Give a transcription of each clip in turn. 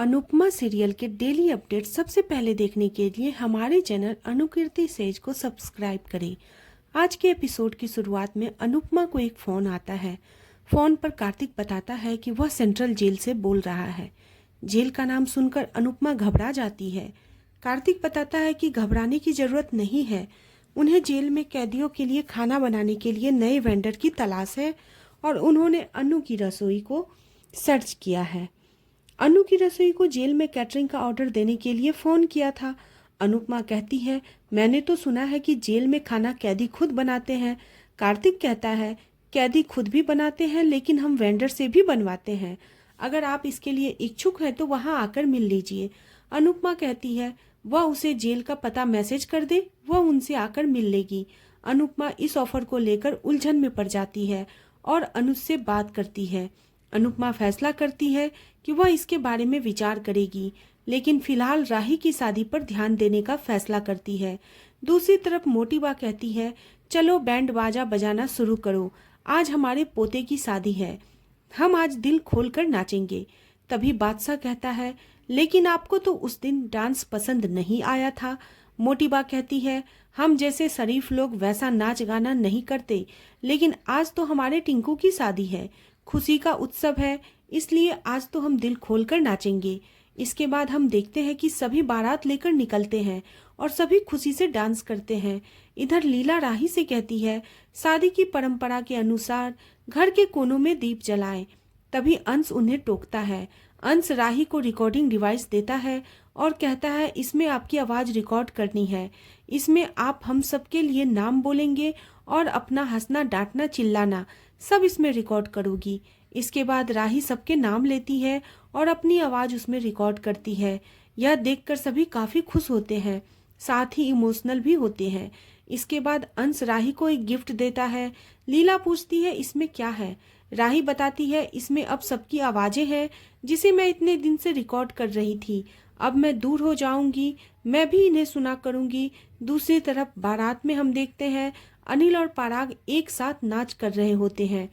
Anupama serial के daily update सबसे पहले देखने के लिए हमारे चैनल अनुकीर्ति सेज को सब्सक्राइब करें। आज के एपिसोड की शुरुआत में अनुपमा को एक फ़ोन आता है। फ़ोन पर कार्तिक बताता है कि वह सेंट्रल जेल से बोल रहा है। जेल का नाम सुनकर अनुपमा घबरा जाती है। कार्तिक बताता है कि घबराने की ज़रूरत नहीं है, उन्हें जेल में कैदियों के लिए खाना बनाने के लिए नए वेंडर की तलाश है और उन्होंने अनु की रसोई को सर्च किया है। अनु की रसोई को जेल में कैटरिंग का ऑर्डर देने के लिए फ़ोन किया था। अनुपमा कहती है, मैंने तो सुना है कि जेल में खाना कैदी खुद बनाते हैं। कार्तिक कहता है, कैदी खुद भी बनाते हैं लेकिन हम वेंडर से भी बनवाते हैं। अगर आप इसके लिए इच्छुक हैं तो वहां आकर मिल लीजिए। अनुपमा कहती है वह उसे जेल का पता मैसेज कर दे, वह उनसे आकर मिल लेगी। अनुपमा इस ऑफर को लेकर उलझन में पड़ जाती है और अनुज से बात करती है। अनुपमा फैसला करती है कि वह इसके बारे में विचार करेगी, लेकिन फिलहाल राही की शादी पर ध्यान देने का फैसला करती है। दूसरी तरफ मोटीबा कहती है, चलो बैंड बाजा बजाना शुरू करो, आज हमारे पोते की शादी है, हम आज दिल खोलकर नाचेंगे। तभी बादशाह कहता है, लेकिन आपको तो उस दिन डांस पसंद नहीं आया था। मोटीबा कहती है, हम जैसे शरीफ लोग वैसा नाच गाना नहीं करते, लेकिन आज तो हमारे टिंकू की शादी है, खुशी का उत्सव है, इसलिए आज तो हम दिल खोलकर नाचेंगे। इसके बाद हम देखते हैं कि सभी बारात लेकर निकलते हैं और सभी खुशी से डांस करते हैं। इधर लीला राही से कहती है, शादी की परंपरा के अनुसार घर के कोनों में दीप जलाएं। तभी अंश उन्हें टोकता है। अंश राही को रिकॉर्डिंग डिवाइस देता है और कहता है, इसमें आपकी आवाज़ रिकॉर्ड करनी है, इसमें आप हम सबके लिए नाम बोलेंगे और अपना हंसना डांटना चिल्लाना सब इसमें रिकॉर्ड करोगी। इसके बाद राही सबके नाम लेती है और अपनी आवाज़ उसमें रिकॉर्ड करती है। यह देखकर सभी काफ़ी खुश होते हैं, साथ ही इमोशनल भी होते हैं। इसके बाद अंश राही को एक गिफ्ट देता है। लीला पूछती है, इसमें क्या है? राही बताती है, इसमें अब सबकी आवाज़ें हैं जिसे मैं इतने दिन से रिकॉर्ड कर रही थी। अब मैं दूर हो जाऊंगी, मैं भी इन्हें सुना करूंगी। दूसरी तरफ बारात में हम देखते हैं अनिल और पराग एक साथ नाच कर रहे होते हैं।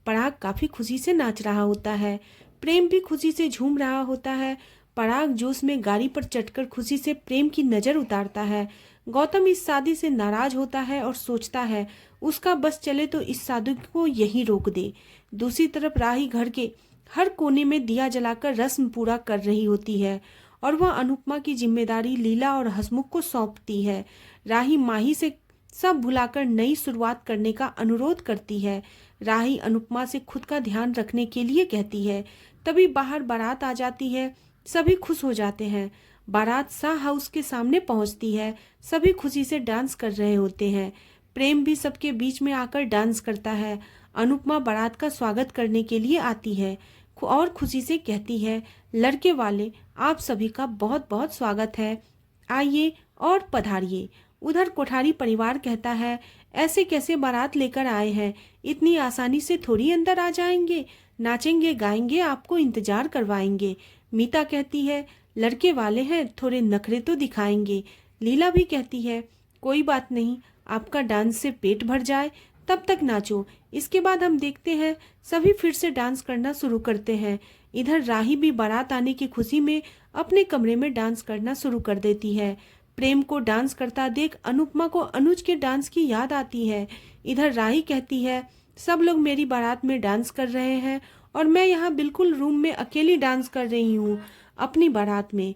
पराग काफी खुशी से नाच रहा होता है, प्रेम भी खुशी से झूम रहा होता है। पराग जोश में गाड़ी पर चढ़कर खुशी से प्रेम की नजर उतारता है। गौतम इस शादी से नाराज होता है और सोचता है उसका बस चले तो इस शादी को यहीं रोक दे। दूसरी तरफ राही घर के हर कोने में दिया जलाकर रस्म पूरा कर रही होती है और वह अनुपमा की जिम्मेदारी लीला और हसमुख को सौंपती है। राही माही से सब भुलाकर नई शुरुआत करने का अनुरोध करती है। राही अनुपमा से खुद का ध्यान रखने के लिए कहती है। तभी बाहर बारात आ जाती है, सभी खुश हो जाते हैं। बारात शाह हाउस के सामने पहुंचती है, सभी खुशी से डांस कर रहे होते हैं। प्रेम भी सबके बीच में आकर डांस करता है। अनुपमा बारात का स्वागत करने के लिए आती है और खुशी से कहती है, लड़के वाले आप सभी का बहुत बहुत स्वागत है, आइए और पधारिए। उधर कोठारी परिवार कहता है, ऐसे कैसे बारात लेकर आए हैं, इतनी आसानी से थोड़ी अंदर आ जाएंगे, नाचेंगे गाएंगे, आपको इंतजार करवाएंगे। मीता कहती है, लड़के वाले हैं, थोड़े नखरे तो दिखाएंगे। लीला भी कहती है, कोई बात नहीं, आपका डांस से पेट भर जाए तब तक नाचो। इसके बाद हम देखते हैं सभी फिर से डांस करना शुरू करते हैं। इधर राही भी बारात आने की खुशी में अपने कमरे में डांस करना शुरू कर देती है। प्रेम को डांस करता देख अनुपमा को अनुज के डांस की याद आती है। इधर राही कहती है, सब लोग मेरी बारात में डांस कर रहे हैं और मैं यहाँ बिल्कुल रूम में अकेली डांस कर रही हूँ अपनी बारात में।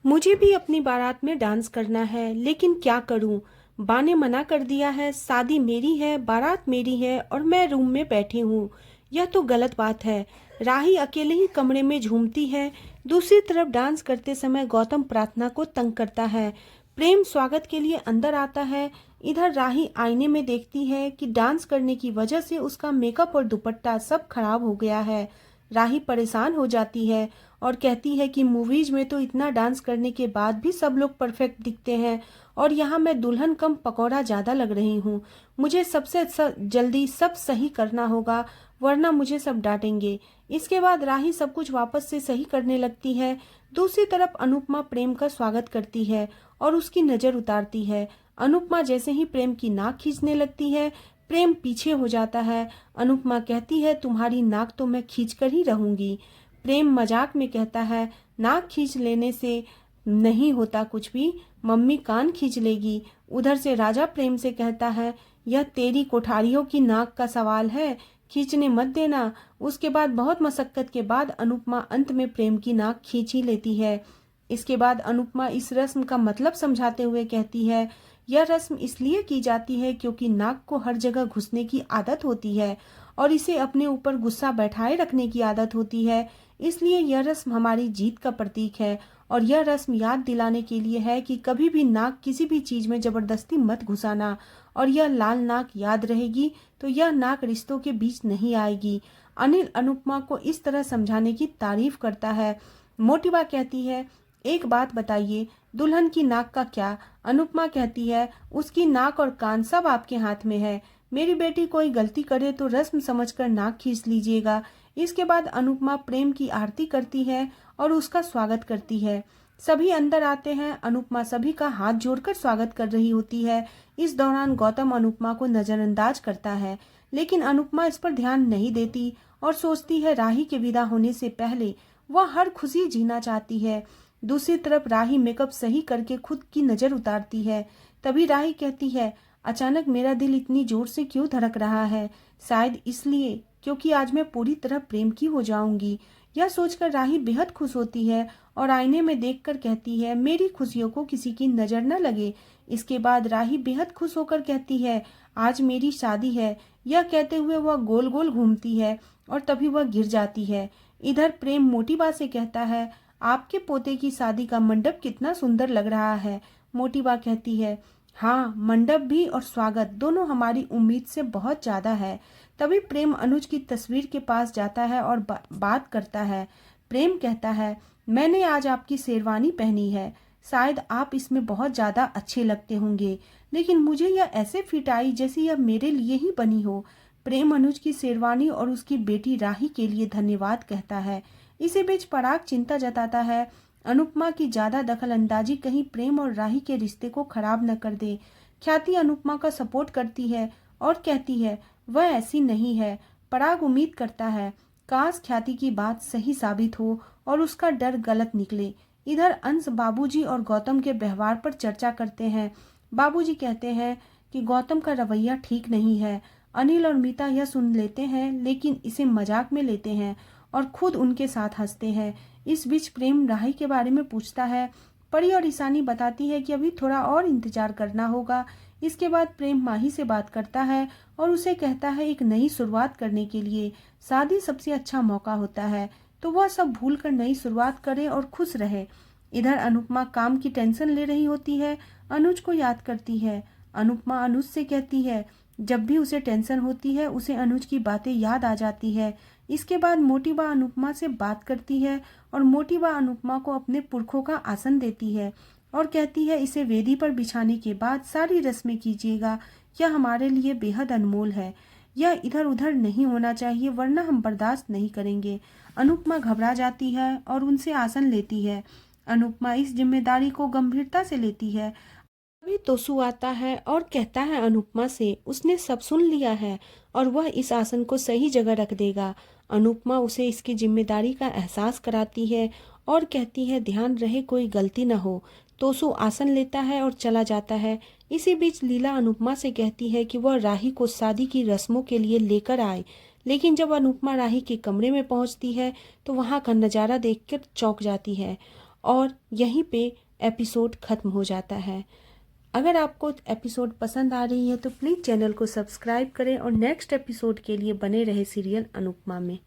मुझे भी अपनी बारात में डांस करना है, लेकिन क्या करूँ, बा ने मना कर दिया है, शादी मेरी है, बारात मेरी है और मैं रूम में बैठी हूँ, यह तो गलत बात है। राही अकेले ही कमरे में झूमती है। दूसरी तरफ डांस करते समय गौतम प्रार्थना को तंग करता है। प्रेम स्वागत के लिए अंदर आता है। इधर राही आईने में देखती है कि डांस करने की वजह से उसका मेकअप और दुपट्टा सब खराब हो गया है। राही परेशान हो जाती है और कहती है कि मूवीज में तो इतना डांस करने के बाद भी सब लोग परफेक्ट दिखते हैं और यहाँ मैं दुल्हन कम पकौड़ा ज़्यादा लग रही हूँ। मुझे सबसे जल्दी सब सही करना होगा, वरना मुझे सब डांटेंगे। इसके बाद राही सब कुछ वापस से सही करने लगती है। दूसरी तरफ अनुपमा प्रेम का स्वागत करती है और उसकी नज़र उतारती है। अनुपमा जैसे ही प्रेम की नाक खींचने लगती है, प्रेम पीछे हो जाता है। अनुपमा कहती है, तुम्हारी नाक तो मैं खींच कर ही रहूंगी। प्रेम मजाक में कहता है, नाक खींच लेने से नहीं होता कुछ भी, मम्मी कान खींच लेगी। उधर से राजा प्रेम से कहता है, यह तेरी कोठारियों की नाक का सवाल है, खींचने मत देना। उसके बाद बहुत मशक्कत के बाद अनुपमा अंत में प्रेम की नाक खींच ही लेती है। इसके बाद अनुपमा इस रस्म का मतलब समझाते हुए कहती है, यह रस्म इसलिए की जाती है क्योंकि नाक को हर जगह घुसने की आदत होती है और इसे अपने ऊपर गुस्सा बैठाए रखने की आदत होती है। इसलिए यह रस्म हमारी जीत का प्रतीक है और यह रस्म याद दिलाने के लिए है कि कभी भी नाक किसी भी चीज में जबरदस्ती मत घुसाना, और यह लाल नाक याद रहेगी तो यह नाक रिश्तों के बीच नहीं आएगी। अनिल अनुपमा को इस तरह समझाने की तारीफ करता है। मोटिवा कहती है, एक बात बताइए, दुल्हन की नाक का क्या? अनुपमा कहती है, उसकी नाक और कान सब आपके हाथ में है। मेरी बेटी कोई गलती करे तो रस्म समझकर नाक खींच लीजिएगा। इसके बाद अनुपमा प्रेम की आरती करती है और उसका स्वागत करती है। सभी अंदर आते हैं। अनुपमा सभी का हाथ जोड़कर स्वागत कर रही होती है। इस दौरान गौतम अनुपमा को नजरअंदाज करता है, लेकिन अनुपमा इस पर ध्यान नहीं देती और सोचती है राही के विदा होने से पहले वह हर खुशी जीना चाहती है। दूसरी तरफ राही मेकअप सही करके खुद की नजर उतारती है। तभी राही कहती है, अचानक मेरा दिल इतनी जोर से क्यों धड़क रहा है? शायद इसलिए क्योंकि आज मैं पूरी तरह प्रेम की हो जाऊंगी। यह सोचकर राही बेहद खुश होती है और आईने में देखकर कहती है, मेरी खुशियों को किसी की नजर न लगे। इसके बाद राही बेहद खुश होकर कहती है, आज मेरी शादी है। यह कहते हुए वह गोल गोल घूमती है और तभी वह गिर जाती है। इधर प्रेम मोटी से कहता है, आपके पोते की शादी का मंडप कितना सुंदर लग रहा है। मोटी कहती है, हाँ, मंडप भी और स्वागत दोनों हमारी उम्मीद से बहुत ज्यादा है। तभी प्रेम अनुज की तस्वीर के पास जाता है और बात करता है। प्रेम कहता है, मैंने आज आपकी शेरवानी पहनी है, शायद आप इसमें बहुत ज्यादा अच्छे लगते होंगे, लेकिन मुझे यह ऐसे फिट आई जैसे यह मेरे लिए ही बनी हो। प्रेम अनुज की शेरवानी और उसकी बेटी राही के लिए धन्यवाद कहता है। इसी बीच पराग चिंता जताता है, अनुपमा की ज्यादा दखल अंदाजी कहीं प्रेम और राही के रिश्ते को खराब न कर दे। ख्याति अनुपमा का सपोर्ट करती है और कहती है, वह ऐसी नहीं है। पराग उम्मीद करता है, काश ख्याति की बात सही साबित हो और उसका डर गलत निकले। इधर अंश बाबूजी और गौतम के व्यवहार पर चर्चा करते हैं। बाबूजी कहते हैं कि गौतम का रवैया ठीक नहीं है। अनिल और मीता यह सुन लेते हैं, लेकिन इसे मजाक में लेते हैं और खुद उनके साथ हंसते हैं। इस बीच प्रेम राही के बारे में पूछता है। परी और ईशानी बताती है कि अभी थोड़ा और इंतजार करना होगा। इसके बाद प्रेम माही से बात करता है और उसे कहता है, एक नई शुरुआत करने के लिए शादी सबसे अच्छा मौका होता है, तो वह सब भूलकर नई शुरुआत करे और खुश रहे। इधर अनुपमा काम की टेंशन ले रही होती है, अनुज को याद करती है। अनुपमा अनुज से कहती है, जब भी उसे टेंशन होती है उसे अनुज की बातें याद आ जाती है। इसके बाद मोटी बा अनुपमा से बात करती है और मोटी बा अनुपमा को अपने पुरखों का आसन देती है और कहती है, इसे वेदी पर बिछाने के बाद सारी रस्में कीजिएगा, यह हमारे लिए बेहद अनमोल है। यह इधर उधर नहीं होना चाहिए वरना हम बर्दाश्त नहीं करेंगे। अनुपमा घबरा जाती है और उनसे आसन लेती है। अनुपमा इस जिम्मेदारी को गंभीरता से लेती है। अभी तोसु आता है और कहता है अनुपमा से, उसने सब सुन लिया है और वह इस आसन को सही जगह रख देगा। अनुपमा उसे इसकी जिम्मेदारी का एहसास कराती है और कहती है, ध्यान रहे कोई गलती न हो। तोसु आसन लेता है और चला जाता है। इसी बीच लीला अनुपमा से कहती है कि वह राही को शादी की रस्मों के लिए लेकर आए, लेकिन जब अनुपमा राही के कमरे में पहुंचती है तो वहां का नज़ारा देखकर चौंक जाती है और यहीं पे एपिसोड खत्म हो जाता है। अगर आपको एपिसोड पसंद आ रही है तो प्लीज़ चैनल को सब्सक्राइब करें और नेक्स्ट एपिसोड के लिए बने रहे सीरियल अनुपमा में।